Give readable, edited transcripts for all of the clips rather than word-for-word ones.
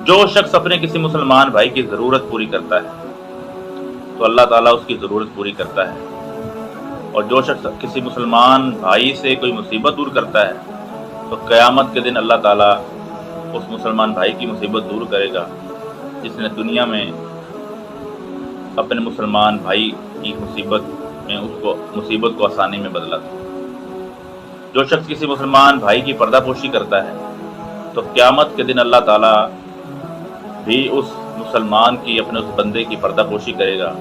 جو شخص اپنے کسی مسلمان بھائی کی ضرورت پوری کرتا ہے تو اللہ تعالیٰ اس کی ضرورت پوری کرتا ہے، اور جو شخص کسی مسلمان بھائی سے کوئی مصیبت دور کرتا ہے تو قیامت کے دن اللہ تعالیٰ اس مسلمان بھائی کی مصیبت دور کرے گا جس نے دنیا میں اپنے مسلمان بھائی کی مصیبت کو آسانی میں بدلا تھا۔ جو شخص کسی مسلمان بھائی کی پردہ پوشی کرتا ہے تو قیامت کے دن اللہ تعالیٰ بھی اس مسلمان کی، اپنے اس بندے کی پردہ پوشی کرے گا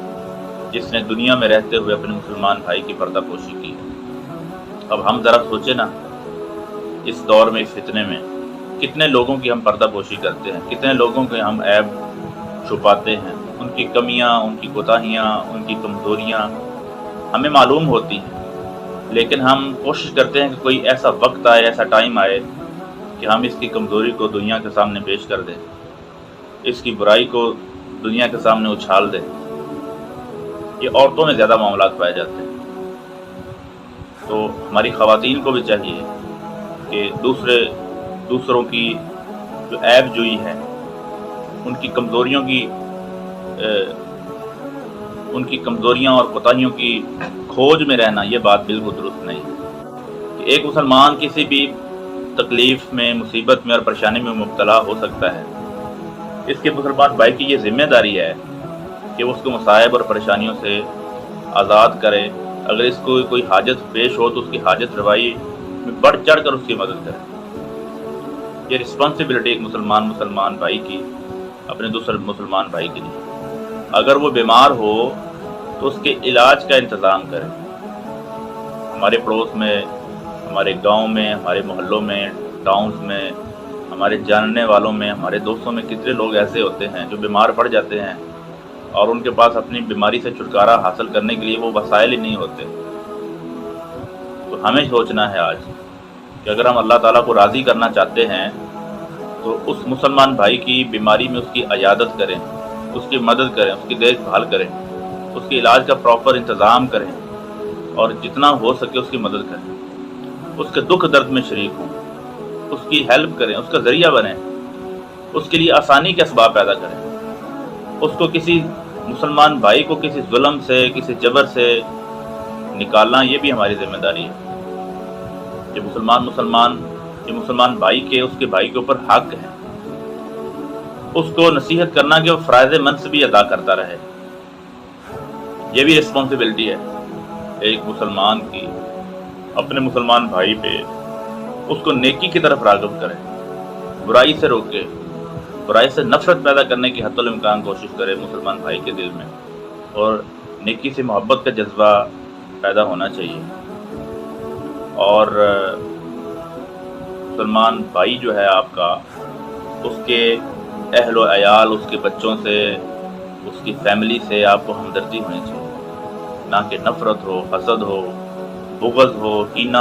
جس نے دنیا میں رہتے ہوئے اپنے مسلمان بھائی کی پردہ پوشی کی۔ اب ہم ذرا سوچیں نا، اس دور میں، اس فتنے میں کتنے لوگوں کی ہم پردہ پوشی کرتے ہیں، کتنے لوگوں کے ہم عیب چھپاتے ہیں، ان کی کمیاں، ان کی کوتاہیاں، ان کی کمزوریاں ہمیں معلوم ہوتی ہیں، لیکن ہم کوشش کرتے ہیں کہ کوئی ایسا وقت آئے، ایسا ٹائم آئے کہ ہم اس کی کمزوری کو دنیا کے سامنے پیش کر دیں، اس کی برائی کو دنیا کے سامنے اچھال دیں۔ یہ عورتوں میں زیادہ معاملات پائے جاتے ہیں، تو ہماری خواتین کو بھی چاہیے کہ دوسروں کی جو عیب جوئی ہے، ان کی کمزوریاں اور کوتاہیوں کی کھوج میں رہنا، یہ بات بالکل درست نہیں کہ ایک مسلمان کسی بھی تکلیف میں، مصیبت میں اور پریشانی میں مبتلا ہو سکتا ہے۔ اس کے مسلمان بھائی کی یہ ذمہ داری ہے کہ وہ اس کو مصائب اور پریشانیوں سے آزاد کرے۔ اگر اس کو کوئی حاجت پیش ہو تو اس کی حاجت روائی میں بڑھ چڑھ کر اس کی مدد کرے۔ یہ رسپانسبلٹی ایک مسلمان بھائی کی اپنے دوسرے مسلمان بھائی کے لیے۔ اگر وہ بیمار ہو تو اس کے علاج کا انتظام کرے۔ ہمارے پڑوس میں، ہمارے گاؤں میں، ہمارے محلوں میں، ٹاؤنز میں، ہمارے جاننے والوں میں، ہمارے دوستوں میں کتنے لوگ ایسے ہوتے ہیں جو بیمار پڑ جاتے ہیں اور ان کے پاس اپنی بیماری سے چھٹکارا حاصل کرنے کے لیے وہ وسائل ہی نہیں ہوتے۔ تو ہمیں سوچنا ہے آج کہ اگر ہم اللہ تعالیٰ کو راضی کرنا چاہتے ہیں تو اس مسلمان بھائی کی بیماری میں اس کی عیادت کریں، اس کی مدد کریں، اس کی دیکھ بھال کریں، اس کے علاج کا پراپر انتظام کریں، اور جتنا ہو سکے اس کی مدد کریں، اس کے دکھ درد میں شریک ہوں، اس کی ہیلپ کریں، اس کا ذریعہ بنیں، اس کے لیے آسانی کے اسباب پیدا کریں۔ اس کو کسی مسلمان بھائی کو کسی ظلم سے، کسی جبر سے نکالنا، یہ بھی ہماری ذمہ داری ہے۔ یہ مسلمان بھائی کے، اس کے بھائی کے اوپر حق ہے، اس کو نصیحت کرنا کہ وہ فرائض منصبی ادا کرتا رہے۔ یہ بھی رسپانسبلٹی ہے ایک مسلمان کی اپنے مسلمان بھائی پہ، اس کو نیکی کی طرف راغب کرے، برائی سے روکے، برائی سے نفرت پیدا کرنے کی حتی الامکان کوشش کرے مسلمان بھائی کے دل میں، اور نیکی سے محبت کا جذبہ پیدا ہونا چاہیے۔ اور مسلمان بھائی جو ہے آپ کا، اس کے اہل و عیال، اس کے بچوں سے، اس کی فیملی سے آپ کو ہمدردی ہونی چاہیے، نہ کہ نفرت ہو، حسد ہو، بغض ہو، کینہ